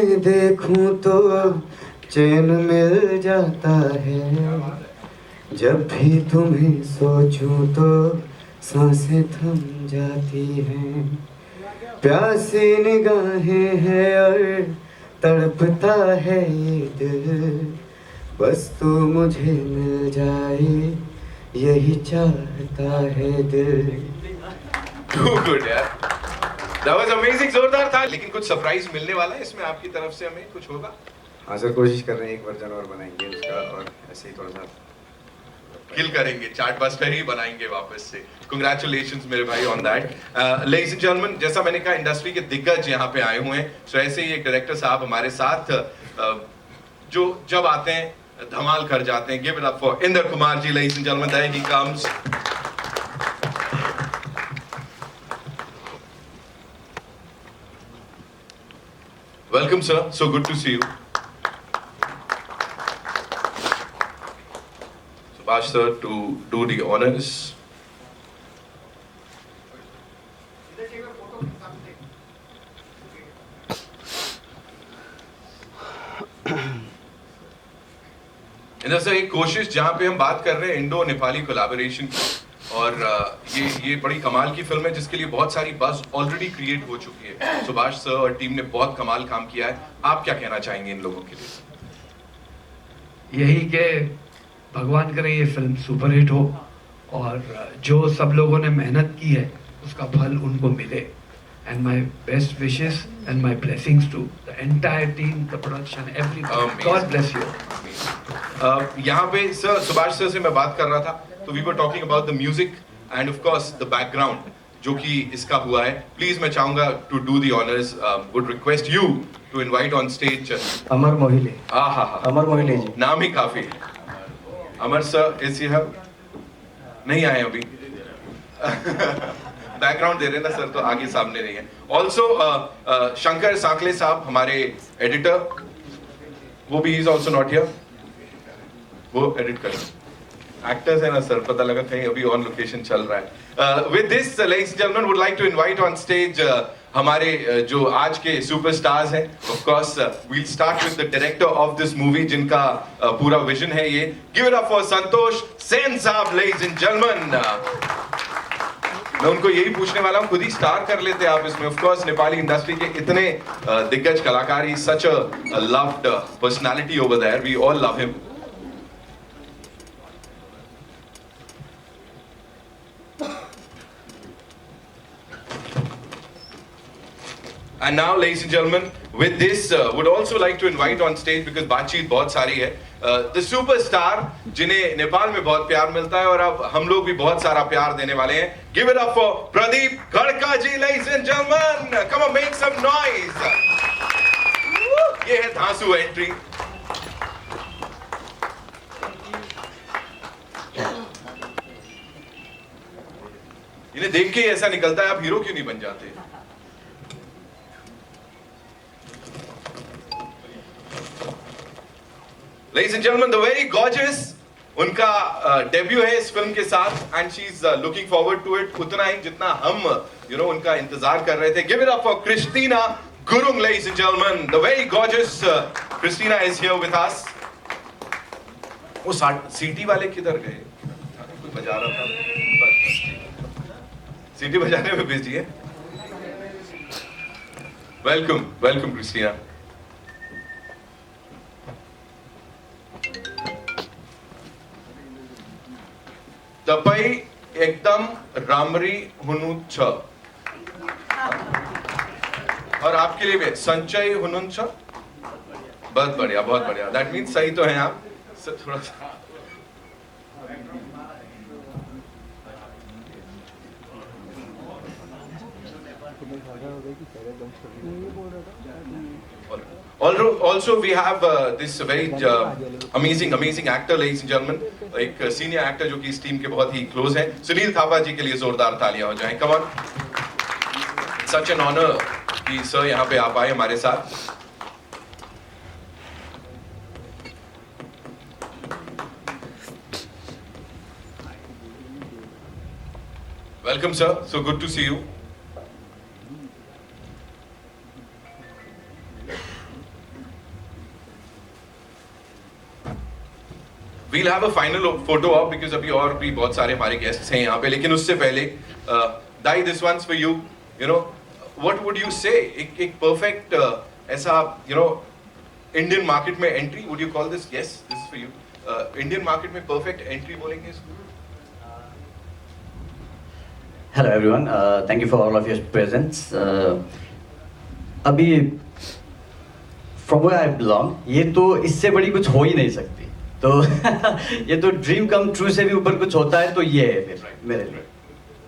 तुम्हें देखूं तो चैन मिल जाता है, जब भी तुम्हें सोचूं तो सांसें थम जाती हैं। प्यासी निगाहें हैं और तड़पता है ये दिल, बस तू मुझे मिल जाए यही चाहता है दिल। Too good यार, that was amazing, जोरदार था। लेकिन कुछ सरप्राइज मिलने वाला है इसमें आपकी तरफ से, हमें कुछ होगा? हाँ सर, कोशिश कर रहे हैं, एक वर्जन और बनाएंगे उसका और ऐसे ही थोड़ा सा किल करेंगे, चार्टबस्टर ही बनाएंगे वापस से। Congratulations मेरे भाई on that. Ladies and gentlemen, जैसा मैंने कहा इंडस्ट्री के दिग्गज यहाँ पे आए हुए हैं, so ऐसे ही एक डायरेक्टर साहब हमारे साथ जो जब आते हैं धमाल कर जाते हैं। Give it up for Inder Kumar ji, ladies and gentlemen, there he comes. Welcome sir, so good to see you. Subhash sir to do the honors. Inder sir, एक कोशिश जहां पे हम बात कर रहे हैं इंडो नेपाली कोलैबोरेशन की, और ये बड़ी कमाल की फिल्म है जिसके लिए बहुत सारी बज़ ऑलरेडी क्रिएट हो चुकी है। सुभाष सर और टीम ने बहुत कमाल काम किया है, आप क्या कहना चाहेंगे इन लोगों के लिए? यही कि भगवान करे ये फिल्म सुपरहिट हो और जो सब लोगों ने मेहनत की है उसका फल उनको मिले। And my best wishes and my blessings to the entire team, the production, everybody. God bless you. यहाँ पे सर, सुभाष सर से मैं बात कर रहा था, तो we were talking about the music and of course the background जो कि इसका हुआ है। Please मैं चाहूँगा to do the honors, would request you to invite on stage अमर मोहिले। हाँ, अमर मोहिले जी, नाम ही काफी। अमर सर इज हियर, नहीं आए अभी। बैकग्राउंड दे रहे हैं ना सर, तो आगे सामने नहीं है। ऑल्सो शंकर सांकले साहब हमारे एडिटर, वो भी इज ऑल्सो नॉट हियर, वो एडिट करें। एक्टर्स है ना सर, पता लगा कहीं अभी ऑन लोकेशन चल रहा है। With this ladies and gentleman would like to invite on stage हमारे जो आज के सुपरस्टार्स हैं। Of course we'll start with the director of this movie जिनका पूरा विजन है ये। Give it up for Santosh Sen sahab, ladies and gentleman. मैं उनको यही पूछने वाला हूँ, खुद ही स्टार कर लेते आप इसमें। ऑफ कोर्स नेपाली इंडस्ट्री के इतने दिग्गज कलाकार, he such a loved personality over there, we all love him. And now, ladies and gentlemen, with this, would also like to invite on stage because बातचीत बहुत सारी है। The superstar जिन्हें नेपाल में बहुत प्यार मिलता है और अब हम लोग भी बहुत सारा प्यार देने वाले हैं। Give it up for Pradeep खड़का ji, ladies and gentlemen. Come on, make some noise. ये है धांसू एंट्री। इन्हें देख के ऐसा निकलता है आप हीरो क्यों नहीं बन जाते? Ladies and gentlemen, the very gorgeous, उनका डेब्यू है इस फिल्म के साथ and she's looking forward to it उतना ही जितना हम उनका इंतजार कर रहे थे। Give it up for Christina Gurung, ladies and gentlemen. The very gorgeous Christina is here with us. वो सीटी वाले किधर गए? कोई बजा रहा था, सीटी बजाने में बिजी है। Welcome Christina. तपाई एकदम रामरी हुनुछ, और आपके लिए भी संचय हुनुछ। बहुत बढ़िया। दैट मीन्स सही तो हैं आप थोड़ा सा। Also we have this very amazing actor, ladies and gentlemen, एक senior actor जो कि इस टीम के बहुत ही close हैं। सुनील थापा जी के लिए जोरदार तालियां हो जाएं। Come on, such an honor कि सर यहाँ पे आप आए हमारे साथ। Welcome sir, so good to see you. we'll have a final photo op because अभी और भी बहुत सारे हमारे guests हैं यहाँ पे, लेकिन उससे पहले Dai, this one's for you. You know, what would you say? एक perfect ऐसा Indian market में entry, would you call this? Yes, this is for you. Indian market में perfect entry बोलेंगे इसको? Hello everyone, thank you for all of your presence. अभी from where I belong, ये तो इससे बड़ी कुछ हो ही नहीं सकती. तो ये तो ड्रीम कम ट्रू से भी ऊपर कुछ होता है तो ये है फिर मेरे लिए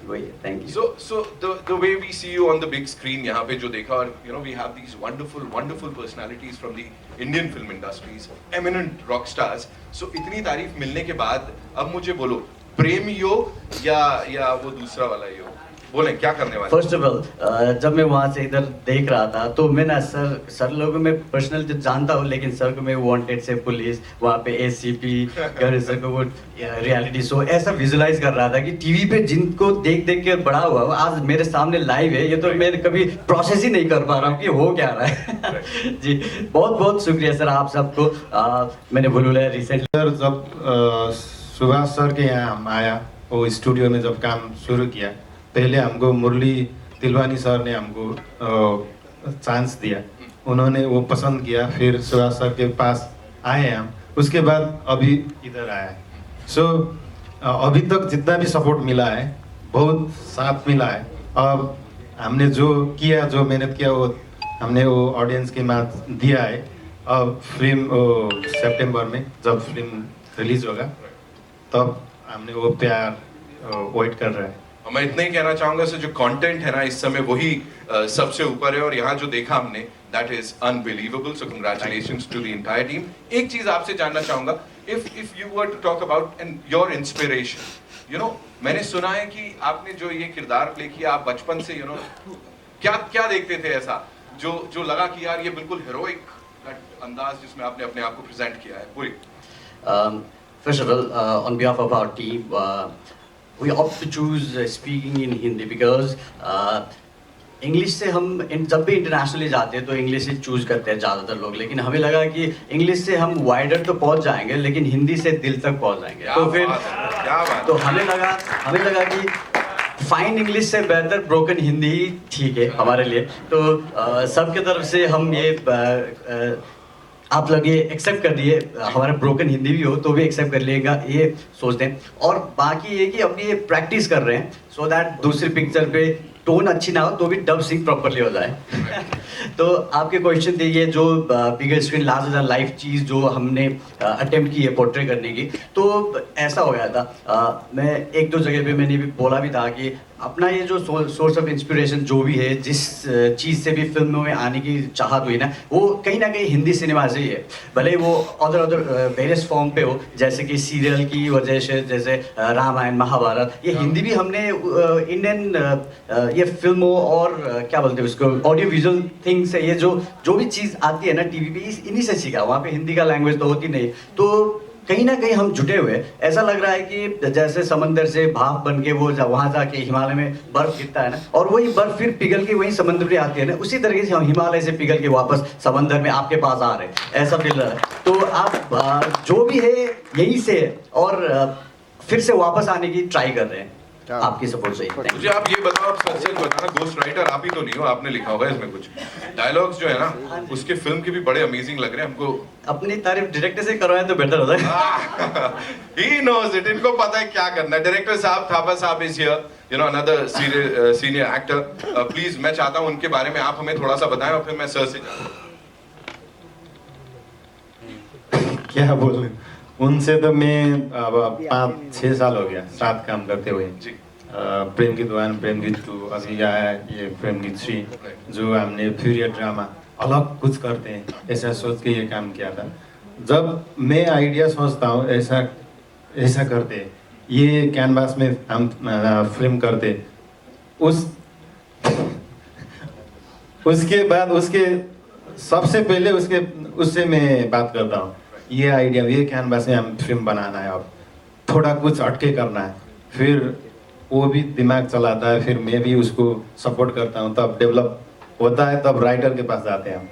वही है. Thank you. So the way we see you on the big screen यहाँ पे जो देखा, और we have these wonderful personalities from the Indian film industries, eminent rock stars. So इतनी तारीफ मिलने के बाद अब मुझे बोलो, प्रेम योग या वो दूसरा वाला योग, बोलें क्या करने वाले? फर्स्ट ऑफ ऑल जब मैं वहाँ से इधर देख रहा था तो मैं ना सर लोगों में पर्सनल जो जानता हूँ, लेकिन सर को मैं वांटेड से पुलिस, वहाँ पे एसीपी, घर सर को वो रियलिटी शो ऐसा विजुलाइज कर रहा था कि टीवी पे जिनको देख के बड़ा हुआ आज मेरे सामने लाइव है. ये तो मैं कभी प्रोसेस ही नहीं कर पा रहा हूँ कि हो क्या रहा है. जी बहुत शुक्रिया सर आप सबको. मैंने बोलूँ रिसेंटली सर जब सुभाष सर के यहाँ हम आया, वो स्टूडियो में जब काम शुरू किया, पहले हमको मुरली तिलवानी सर ने हमको चांस दिया, उन्होंने वो पसंद किया, फिर सुभाष सर के पास आए हम, उसके बाद अभी इधर आया. सो अभी तक जितना भी सपोर्ट मिला है, बहुत साथ मिला है. अब हमने जो किया, जो मेहनत किया, वो हमने वो ऑडियंस के माथ दिया है. अब फिल्म सितंबर में जब फिल्म रिलीज होगा तब हमने वो प्यार वेट कर रहा है. मैं इतना ही कहना चाहूंगा सर, जो कंटेंट है ना इस समय वही सबसे ऊपर है, और यहाँ जो देखा हमने that is unbelievable. So congratulations to the entire team. एक चीज आपसे जानना चाहूंगा, if you were to talk about and your inspiration, मैंने सुना है कि आपने जो ये किरदार प्ले किया, आप बचपन से क्या देखते थे ऐसा जो लगा कि यार ये बिल्कुल हीरोइक अंदाज जिसमें आपने अपने आप को प्रेजेंट किया है पूरी? First of all, on behalf of our team, we opt to choose speaking in Hindi because English से हम जब भी इंटरनेशनली जाते हैं तो इंग्लिश से चूज करते हैं ज़्यादातर लोग, लेकिन हमें लगा कि इंग्लिश से हम वाइडर तो पहुंच जाएंगे लेकिन हिंदी से दिल तक पहुंच जाएंगे. तो फिर तो हमें लगा कि फाइन इंग्लिश से बेहतर ब्रोकन हिंदी ही ठीक है हमारे लिए. तो सबके तरफ से हम ये आप लोग ये एक्सेप्ट कर दिए, हमारा ब्रोकन हिंदी भी हो तो भी एक्सेप्ट कर लेगा ये सोचते हैं. और बाकी ये कि अभी ये प्रैक्टिस कर रहे हैं सो दैट दूसरी पिक्चर पे टोन अच्छी ना हो तो भी डब सिंग प्रॉपरली हो जाए. तो आपके क्वेश्चन थे ये जो बिगर स्क्रीन लार्जर देन लाइफ चीज़ जो हमने अटेम्प्ट की है पोर्ट्रे करने की, तो ऐसा हो गया था. मैं एक दो जगह पे मैंने भी बोला भी था कि अपना ये जो सोर्स ऑफ इंस्पिरेशन जो भी है, जिस चीज़ से भी फिल्मों में आने की चाहत हुई ना, वो कहीं ना कहीं हिंदी सिनेमा से ही है. भले वो अदर वेरियस फॉर्म पे हो, जैसे कि सीरियल की वजह से, जैसे रामायण महाभारत, ये हिंदी भी हमने इंडियन ये फिल्मों और क्या बोलते हैं उसको ऑडियो विजुअल थिंग से ये जो भी चीज़ आती है ना टीवी पे, इन्हीं से सीखा. वहाँ पे हिंदी का लैंग्वेज तो होती नहीं, तो कहीं ना कहीं हम जुटे हुए. ऐसा लग रहा है कि जैसे समंदर से भाप बन के वो वहाँ जाके हिमालय में बर्फ गिरता है ना, और वही बर्फ फिर पिघल के वहीं समंदर में आती है ना, उसी तरीके से हम हिमालय से पिघल के वापस समंदर में आपके पास आ रहे हैं, ऐसा फील रहा है. तो आप जो भी है यहीं से है और फिर से वापस आने की ट्राई कर रहे हैं. आपकी सपोर्ट से. मुझे आप ये बताओ, आप सच बताना, गोस्ट राइटर आप ही तो नहीं हो, आपने लिखा होगा इसमें कुछ डायलॉग्स जो है ना उसके फिल्म के भी बड़े अमेजिंग लग रहे हैं हमको. अपनी तारीफ डायरेक्टर से करवाएं तो बेटर होता है. ही नोज इट, इनको पता है क्या करना है. डायरेक्टर साहब, थापा साहब is here, another senior actor. Please मैं चाहता हूं उनके बारे में आप हमें थोड़ा सा बताएं और फिर मैं सर से क्या बोलूं, उनसे तो मैं अब 5-6 साल हो गया साथ काम करते हुए. प्रेम गीत 1, प्रेम गीत 2, अभी आया ये प्रेम गीत 3, जो हमने पीरियड ड्रामा अलग कुछ करते हैं ऐसा सोच के ये काम किया था. जब मैं आइडिया सोचता हूँ ऐसा करते, ये कैनवास में हम फिल्म करते, उसके बाद उसके सबसे पहले उससे मैं बात करता हूँ, ये आइडिया, ये कैनवास में हम फिल्म बनाना है, अब थोड़ा कुछ हटके करना है. फिर वो भी दिमाग चलाता है, फिर मैं भी उसको सपोर्ट करता हूँ, तब डेवलप होता है. तब राइटर के पास जाते हैं हम,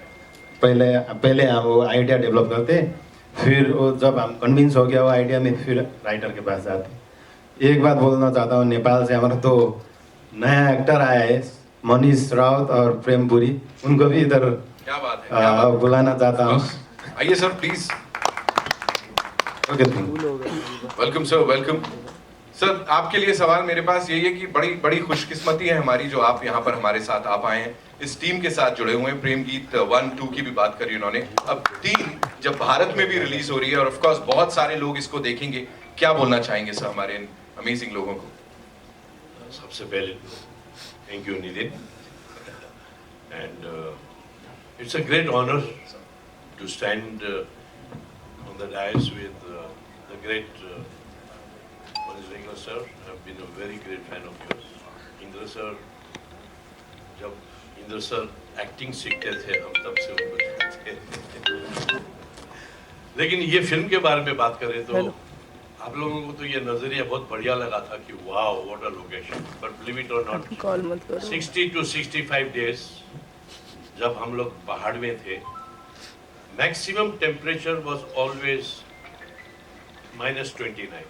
पहले हम वो आइडिया डेवलप करते, फिर वो जब हम कन्विंस हो गया वो आइडिया में, फिर राइटर के पास जाते हैं। एक बात बोलना चाहता हूँ, नेपाल से हमारा तो नया एक्टर आया है मनीष राउत और प्रेम पुरी, उनको भी इधर क्या बात है, क्या बात है। बुलाना चाहता हूँ। आइए sir please. Okay, thank you. Welcome sir, welcome sir. आपके लिए सवाल मेरे पास यही है कि बड़ी बड़ी खुशकिस्मती है हमारी जो आप यहाँ पर हमारे साथ आप आए हैं, इस टीम के साथ जुड़े हुए हैं। प्रेम गीत 1, 2 की भी बात करी उन्होंने, अब 3 जब भारत में भी रिलीज हो रही है और ऑफ कोर्स बहुत सारे लोग इसको देखेंगे, क्या बोलना चाहेंगे सर हमारे इन अमेजिंग लोगों को? सबसे पहले thank you Nitin, and it's a great honour to stand on the dais with the great Manish Rengal sir. I have been a very great fan of yours. Indra sir, जब इंद्र सर एक्टिंग सीखते थे हम तब से उनको जानते थे। लेकिन ये फिल्म के बारे में बात करें तो आप लोगों को तो ये नजरिया बहुत बढ़िया लगा था कि वाह what a location, but believe it और नॉट, कॉल मत करो। 60 to 65 डेज जब हम लोग पहाड़ में थे, मैक्सिमम टेम्परेचर वाज ऑलवेज -29,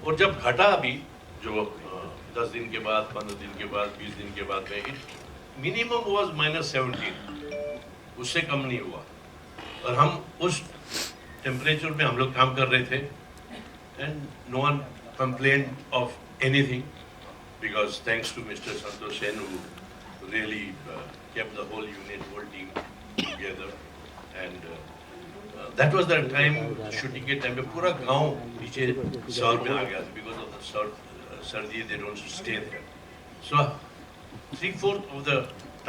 और जब घटा अभी जो 10 दिन के बाद, 15 दिन के बाद, 20 दिन के बाद में, मिनिमम वाज -17, उससे कम नहीं हुआ। और हम उस टेम्परेचर में हम लोग काम कर रहे थे, and no one complain of anything, because thanks to mister Santosh Sen who really kept the whole unit, whole team together, and that was the time shooting के time में पूरा गांव नीचे शहर में आ गया था, because of the सर्दी, they don't stay there, so 3/4 of the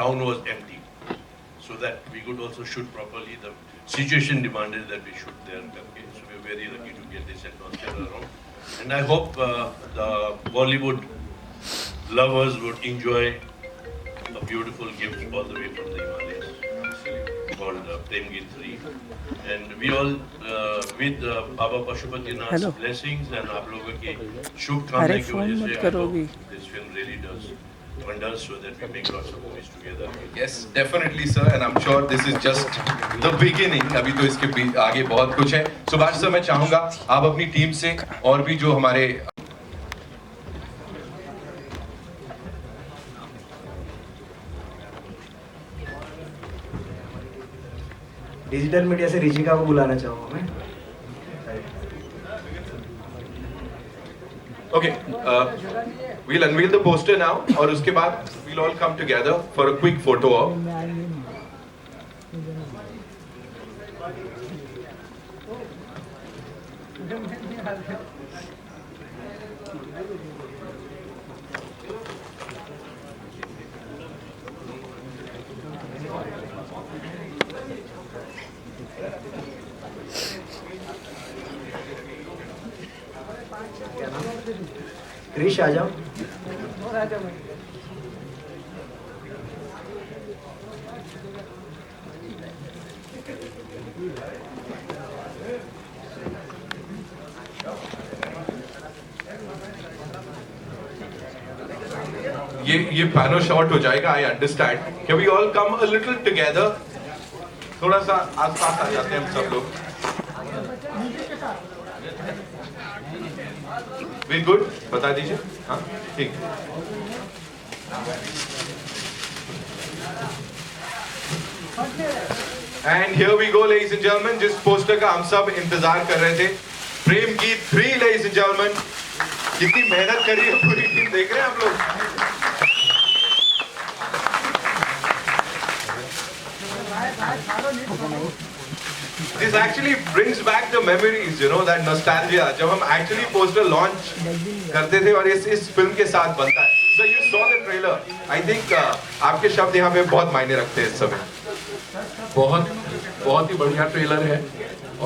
town was empty, so that we could also shoot properly. The situation demanded that we shoot there, so we were very lucky to get this atmosphere around, and I hope the Bollywood lovers would enjoy a beautiful gift all the way from the Himalayas called Prem Geet 3, and we all with Baba Pashupatinath's blessings and आप लोगों के शुभकामनाएं की वजह से I hope this film really does wonders, so that we make lots of movies together. Yes, definitely sir, and I'm sure this is just the beginning. अभी तो इसके आगे बहुत कुछ है। सुभाष सर, मैं चाहूंगा आप अपनी टीम से और भी जो हमारे डिजिटल मीडिया से रिचिका को बुलाना चाहूँगा मैं। Okay, we'll unveil the poster now, और उसके बाद we'll all come together for a quick photo op. Krrish आ जाओ। ये पैनो शॉट हो जाएगा, I understand. Can we all come a little together, थोड़ा सा आसपास आ जाते हैं हम सब लोग। वेरी गुड, बता दीजिए। हाँ ठीक। And here we go ladies and gentleman, जिस पोस्टर का हम सब इंतजार कर रहे थे, प्रेम गीत 3 लेडीज एंड जेंटलमैन। कितनी मेहनत करी है पूरी टीम, देख रहे हैं आप लोग। This actually brings back the memories, you know, that nostalgia. जब हम actually poster launch करते थे और इस फिल्म के साथ बनता है। So you saw the trailer. I think आपके शब्द यहाँ पे बहुत मायने रखते हैं इस समय। बहुत ही बढ़िया ट्रेलर है,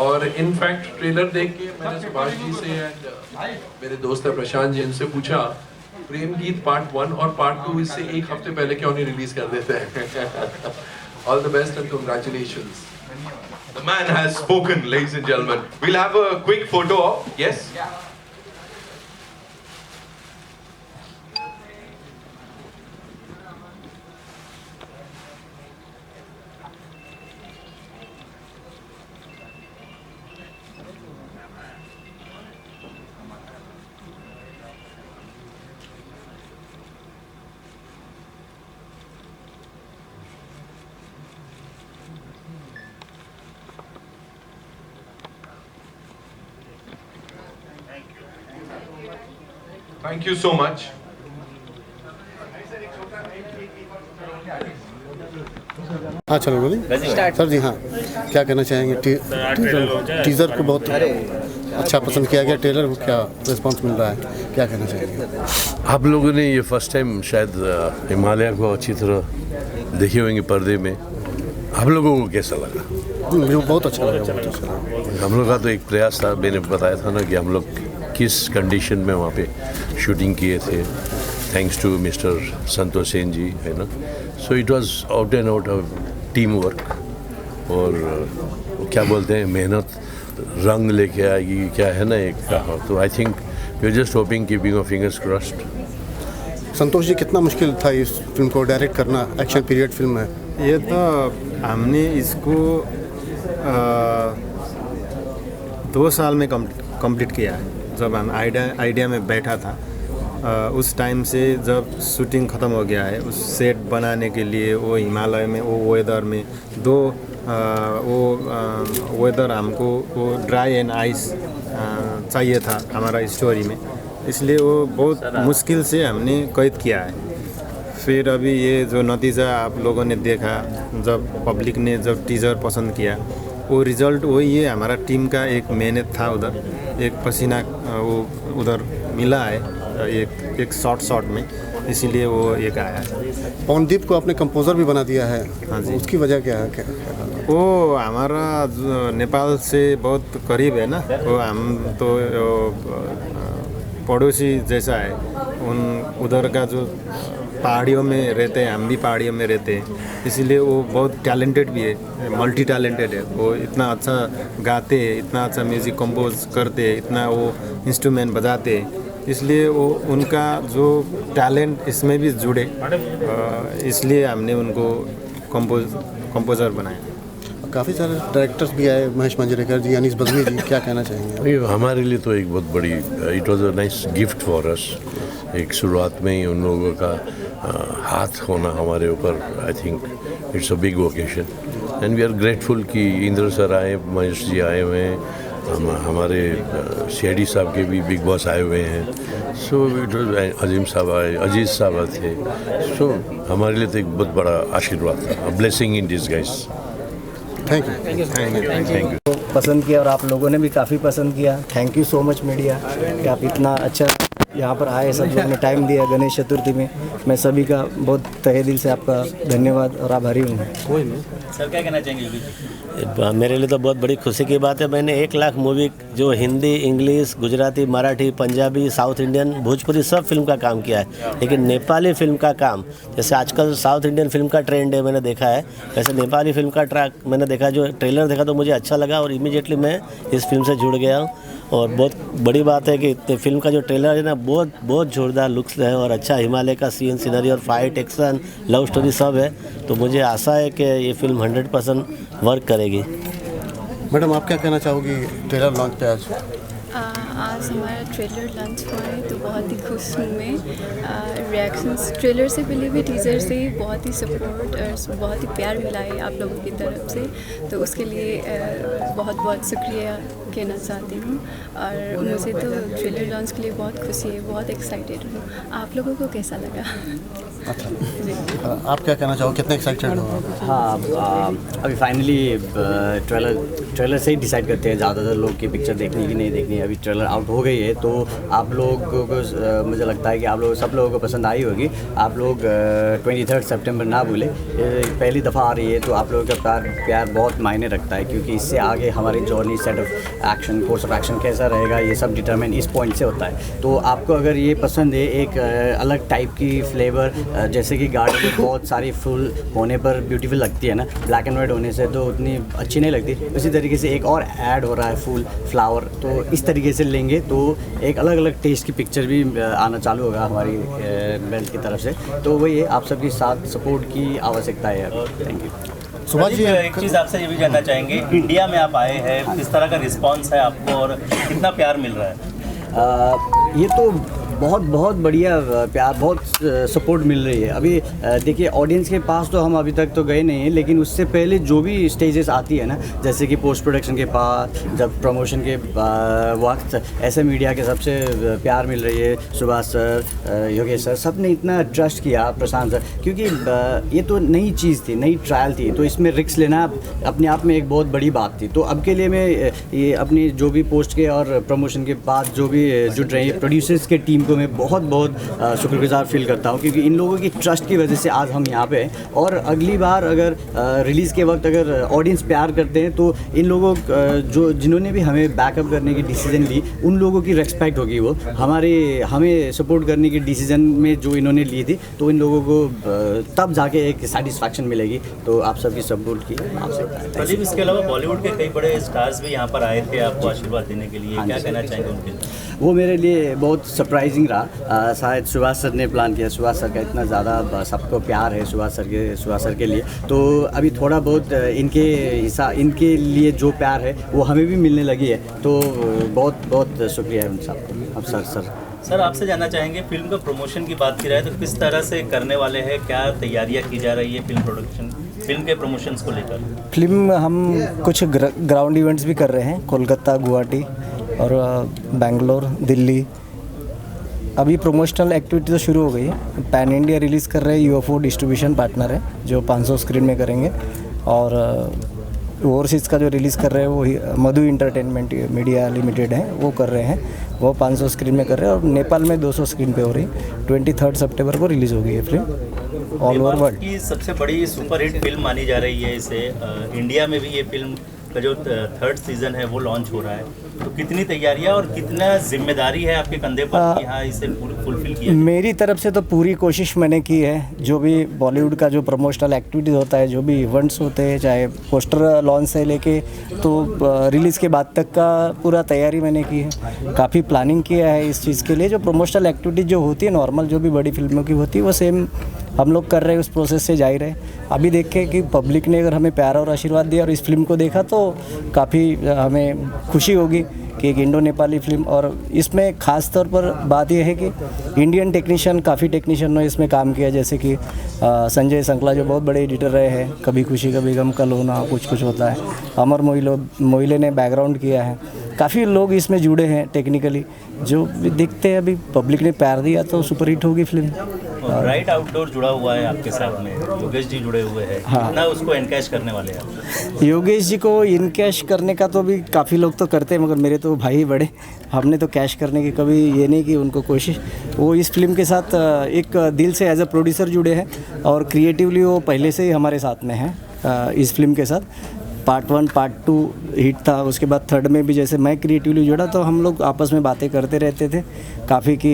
और इनफैक्ट ट्रेलर देख के मैंने सुभाष जी से एंड मेरे दोस्त है प्रशांत जी, इनसे पूछा प्रेम गीत पार्ट 1 और पार्ट 2 इससे एक हफ्ते पहले क्यों नहीं रिलीज कर देते हैं। All the best and congratulations. The man has spoken, ladies and gentlemen. We'll have a quick photo op. Yes? Thank you so much. हाँ चलो बोलिए सर जी। हाँ क्या कहना चाहेंगे? टीज़र को बहुत अच्छा पसंद किया गया, ट्रेलर को क्या रिस्पांस मिल रहा है, क्या कहना चाहेंगे? आप लोगों ने ये फर्स्ट टाइम शायद हिमालय को अच्छी तरह देखे होंगे पर्दे में। आप लोगों को कैसा लगा? मुझे बहुत अच्छा लगा, बहुत अच्छा लगा। हम लोग का तो एक प्रयास था, मैंने बताया था ना कि हम लोग किस कंडीशन में वहाँ पे शूटिंग किए थे, thanks to mister Santosh Sen जी, है ना। So it was out and out of team work, और क्या बोलते हैं, मेहनत रंग लेके आएगी, क्या है ना एक कहा। तो I think we are just hoping, keeping our fingers crossed. Santosh ji कितना मुश्किल था इस फिल्म को डायरेक्ट करना? एक्शन पीरियड फिल्म है ये। तो हमने इसको 2 साल में कंप्लीट किया है। जब हम आइडिया में बैठा था, उस टाइम से जब शूटिंग ख़त्म हो गया है, उस सेट बनाने के लिए वो हिमालय में वो वेदर में वो वेदर हमको वो ड्राई एंड आइस चाहिए था हमारा स्टोरी में, इसलिए वो बहुत मुश्किल से हमने कैद किया है। फिर अभी ये जो नतीजा आप लोगों ने देखा, जब पब्लिक ने जब टीज़र पसंद किया, वो रिज़ल्ट वही है। हमारा टीम का एक मेहनत था उधर, एक पसीना वो उधर मिला है एक शॉर्ट में, इसीलिए वो एक आया है। पवनदीप को आपने कंपोज़र भी बना दिया है। हाँ जी। उसकी वजह क्या है? वो हमारा नेपाल से बहुत करीब है ना, वो हम तो पड़ोसी जैसा है। उधर का जो पहाड़ियों में रहते हैं, हम भी पहाड़ियों में रहते हैं, इसीलिए वो बहुत टैलेंटेड भी है, मल्टी टैलेंटेड है। वो इतना अच्छा गाते हैं, इतना अच्छा म्यूज़िक कंपोज करते हैं, इतना वो इंस्ट्रूमेंट बजाते हैं, इसलिए वो उनका जो टैलेंट इसमें भी जुड़े, इसलिए हमने उनको कंपोज़र बनाया। काफ़ी सारे डायरेक्टर्स भी आए, महेश मांजरेकर जी, अनीस बज़मी जी, क्या कहना चाहेंगे? हमारे लिए तो एक बहुत बड़ी, it was a nice gift for us. एक शुरुआत में ही उन लोगों का हाथ होना हमारे ऊपर, I think it's a big occasion and we are grateful कि इंद्र सर आए, महेश जी आए हुए हैं, हमारे शेडी साहब के भी बिग बॉस आए हुए हैं। सो इट वाज अजीम साहब आए, अजीज साहब थे। सो हमारे लिए तो एक बहुत बड़ा आशीर्वाद था, blessing in disguise. Thank you. पसंद किया और आप लोगों ने भी काफ़ी पसंद किया। Thank you so much media कि आप इतना अच्छा यहाँ पर आए, सब लोगों ने टाइम दिया गणेश चतुर्थी में। मैं सभी का बहुत तहे दिल से आपका धन्यवाद और आभारी हूँ। सर क्या कहना चाहेंगे? मेरे लिए तो बहुत बड़ी खुशी की बात है। मैंने 1 लाख मूवी जो Hindi, English, Gujarati, Marathi, Punjabi, south Indian, Bhojpuri सब फिल्म का काम किया है, लेकिन नेपाली फिल्म का काम, जैसे आजकल साउथ इंडियन फिल्म का ट्रेंड है, मैंने देखा है, वैसे नेपाली फिल्म का ट्रैक मैंने देखा। जो ट्रेलर देखा तो मुझे अच्छा लगा और इमीडिएटली मैं इस फिल्म से जुड़ गया हूँ। और बहुत बड़ी बात है कि फिल्म का जो ट्रेलर है ना, बहुत जोरदार लुक्स है और अच्छा हिमालय का सीन, सीनरी और फाइट, एक्शन, लव स्टोरी सब है। तो मुझे आशा है कि ये फिल्म 100% वर्क करेगी। मैडम आप क्या कहना चाहोगी ट्रेलर लॉन्च पे आज? आज हमारा ट्रेलर लॉन्च हुआ है तो बहुत ही खुश हूँ मैं। रिएक्शंस ट्रेलर से पहले भी, टीज़र से बहुत ही सपोर्ट और बहुत ही प्यार मिला है आप लोगों की तरफ से, तो उसके लिए बहुत बहुत शुक्रिया कहना चाहती हूँ। और मुझे तो ट्रेलर लॉन्च के लिए बहुत खुशी है, बहुत एक्साइटेड हूँ। आप लोगों को कैसा लगा? अच्छा, आप क्या कहना चाहो, कितने एक्साइटेड हो? हाँ, अभी फाइनली ट्रेलर से ही डिसाइड करते हैं ज़्यादातर लोग की पिक्चर देखनी कि नहीं देखनी है। अभी ट्रेलर आउट हो गई है तो आप लोगों को मुझे लगता है कि आप लोग सब लोगों को पसंद आई होगी। आप लोग 23 सितंबर ना भूलें, पहली दफ़ा आ रही है तो आप लोगों का प्यार बहुत मायने रखता है, क्योंकि इससे आगे हमारी journey, set of action, course of action कैसा रहेगा, ये सब डिटरमाइन इस पॉइंट से होता है। तो आपको अगर ये पसंद है, एक अलग टाइप की फ्लेवर, जैसे कि गाड़ी में बहुत सारी फुल होने पर ब्यूटीफुल लगती है ना, ब्लैक एंड वाइट होने से तो उतनी अच्छी नहीं लगती, उसी तरीके से एक और ऐड हो रहा है फुल फ्लावर, तो इस तरीके से लेंगे तो एक अलग अलग टेस्ट की पिक्चर भी आना चालू होगा हमारी बेल्ट की तरफ से। तो वही है, आप सबके साथ सपोर्ट की आवश्यकता है। Thank you. सुभाष जी, एक चीज़ आपसे ये भी जानना चाहेंगे, इंडिया में आप आए हैं, किस तरह का रिस्पांस है आपको और कितना प्यार मिल रहा है? ये तो बहुत बहुत बढ़िया प्यार, बहुत सपोर्ट मिल रही है। अभी देखिए ऑडियंस के पास तो हम अभी तक तो गए नहीं हैं, लेकिन उससे पहले जो भी स्टेजेस आती है ना, जैसे कि पोस्ट प्रोडक्शन के पास, जब प्रमोशन के वक्त, ऐसे मीडिया के सबसे प्यार मिल रही है। सुभाष सर, योगेश सर, सब ने इतना ट्रस्ट किया, प्रशांत सर, क्योंकि ये तो नई चीज़ थी, नई ट्रायल थी, तो इसमें रिस्क लेना अपने आप में एक बहुत बड़ी बात थी। तो अब के लिए मैं ये अपनी जो भी पोस्ट के और प्रमोशन के बाद जो भी जुट रहे हैं प्रोड्यूसर्स के टीम को मैं बहुत बहुत शुक्रगुजार फील करता हूँ, क्योंकि इन लोगों की ट्रस्ट की वजह से आज हम यहाँ पे हैं। और अगली बार अगर रिलीज़ के वक्त अगर ऑडियंस प्यार करते हैं तो इन लोगों जो जिन्होंने भी हमें बैकअप करने की डिसीज़न ली, उन लोगों की रिस्पेक्ट होगी। वो हमें सपोर्ट करने की डिसीज़न में जो इन्होंने ली थी, तो इन लोगों को तब जाके एक सेटिस्फैक्शन मिलेगी। तो आप सबकी सपोर्ट की आपसे। इसके अलावा बॉलीवुड के कई बड़े स्टार्स भी यहाँ पर आए थे आपको आशीर्वाद देने के लिए, क्या कहना चाहेंगे उनके? वो मेरे लिए बहुत सरप्राइजिंग रहा। शायद सुभाष सर ने प्लान किया, सुभाष सर का इतना ज़्यादा सबको प्यार है सुभाष सर के लिए, तो अभी थोड़ा बहुत इनके लिए जो प्यार है वो हमें भी मिलने लगी है। तो बहुत बहुत शुक्रिया उन सबको। अब सर आपसे जानना चाहेंगे, फिल्म का प्रमोशन की बात की जाए तो किस तरह से करने वाले हैं, क्या तैयारियाँ की जा रही है फिल्म के प्रमोशंस को लेकर? फिल्म हम कुछ ग्राउंड इवेंट्स भी कर रहे हैं, कोलकाता, गुवाहाटी और बेंगलोर, दिल्ली। अभी प्रमोशनल एक्टिविटी तो शुरू हो गई है। पैन इंडिया रिलीज़ कर रहे हैं, यूएफओ डिस्ट्रीब्यूशन पार्टनर है, जो 500 स्क्रीन में करेंगे। और ओवरसीज़ का जो रिलीज़ कर रहे हैं वो मधु इंटरटेनमेंट मीडिया लिमिटेड है, वो कर रहे हैं, वो 500 स्क्रीन में कर रहे हैं। और नेपाल में 200 स्क्रीन पे हो रही। 23 सितंबर को रिलीज़ हो गई है फिल्म ऑल ओवर वर्ल्ड की सबसे बड़ी सुपरहिट फिल्म मानी जा रही है इसे। इंडिया में भी ये फिल्म का जो 3rd सीज़न है वो लॉन्च हो रहा है, तो कितनी तैयारियां और कितना जिम्मेदारी है आपके कंधे पर कि हाँ इसे फुलफिल किया? मेरी तरफ से तो पूरी कोशिश मैंने की है। जो भी बॉलीवुड का जो प्रमोशनल एक्टिविटीज़ होता है, जो भी इवेंट्स होते हैं, चाहे पोस्टर लॉन्च से लेके तो रिलीज़ के बाद तक का पूरा तैयारी मैंने की है। काफ़ी प्लानिंग किया है इस चीज़ के लिए। जो प्रमोशनल एक्टिविटीज़ जो होती है नॉर्मल, जो भी बड़ी फिल्मों की होती है, वो सेम हम लोग कर रहे हैं, उस प्रोसेस से जा ही रहे। अभी देखें कि पब्लिक ने अगर हमें प्यार और आशीर्वाद दिया और इस फिल्म को देखा तो काफ़ी हमें खुशी होगी कि एक इंडो नेपाली फिल्म। और इसमें ख़ास तौर पर बात यह है कि इंडियन टेक्नीशियन, काफ़ी टेक्नीशियन ने इसमें काम किया, जैसे कि संजय संकला जो बहुत बड़े एडिटर रहे हैं, कभी खुशी कभी गम, कल होना, कुछ होता है। अमर मोइले ने बैकग्राउंड किया है। काफ़ी लोग इसमें जुड़े हैं टेक्निकली, जो दिखते हैं। अभी पब्लिक ने प्यार दिया तो सुपरहिट होगी फिल्म। राइट आउटडोर जुड़ा हुआ है आपके साथ में, योगेश जी जुड़े हुए हैं। हाँ, कितना उसको एनकैश करने वाले हैं? योगेश जी को इनकैश करने का तो भी काफ़ी लोग तो करते हैं, मगर मेरे तो भाई बड़े, हमने तो कैश करने की कभी ये नहीं की उनको कोशिश। वो इस फिल्म के साथ एक दिल से एज अ प्रोड्यूसर जुड़े हैं और क्रिएटिवली वो पहले से ही हमारे साथ में हैं इस फिल्म के साथ। पार्ट 1 पार्ट 2 हिट था, उसके बाद 3rd में भी जैसे मैं क्रिएटिवली जुड़ा तो हम लोग आपस में बातें करते रहते थे काफ़ी कि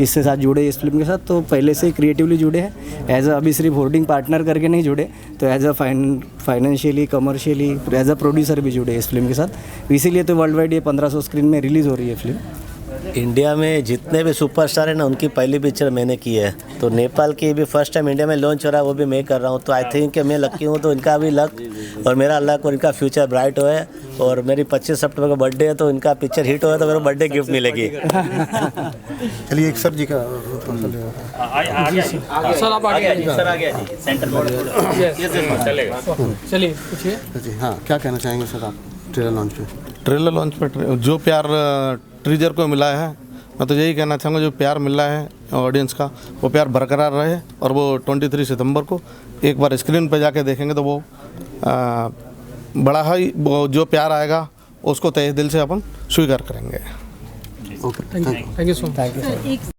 इसके साथ जुड़े इस फिल्म के साथ, तो पहले से ही क्रिएटिवली जुड़े हैं। एज अ अभी सिर्फ होर्डिंग पार्टनर करके नहीं जुड़े, तो as a financially, commercially, as a producer भी जुड़े इस फिल्म के साथ। इसीलिए तो वर्ल्ड वाइड ये 1500 स्क्रीन में रिलीज़ हो रही है फिल्म। इंडिया में जितने भी सुपरस्टार हैं ना, उनकी पहली पिक्चर मैंने की है। तो नेपाल की भी फर्स्ट टाइम इंडिया में लॉन्च हो रहा है, वो भी मैं कर रहा हूँ। तो आई थिंक मैं लकी हूँ, तो इनका भी लक और मेरा लक और इनका फ्यूचर ब्राइट हो है। और मेरी 25 सितंबर का बर्थडे है, तो इनका पिक्चर हिट हो तो मेरे बर्थडे गिफ्ट मिलेगी। चलिए एक सर जी का सर आप आ गया जी सेंटर में चलेगा। चलिए पूछिए जी। हाँ, क्या कहना चाहेंगे सर आप ट्रेलर लॉन्च पे? ट्रेलर लॉन्च पे जो प्यार ट्रीजर को मिला है, मैं तो यही कहना चाहूँगा, जो प्यार मिला है ऑडियंस का, वो प्यार बरकरार रहे। और वो 23 सितंबर को एक बार स्क्रीन पर जाके देखेंगे तो वो बड़ा ही जो प्यार आएगा उसको तहे दिल से अपन स्वीकार करेंगे। Okay, thank you so much.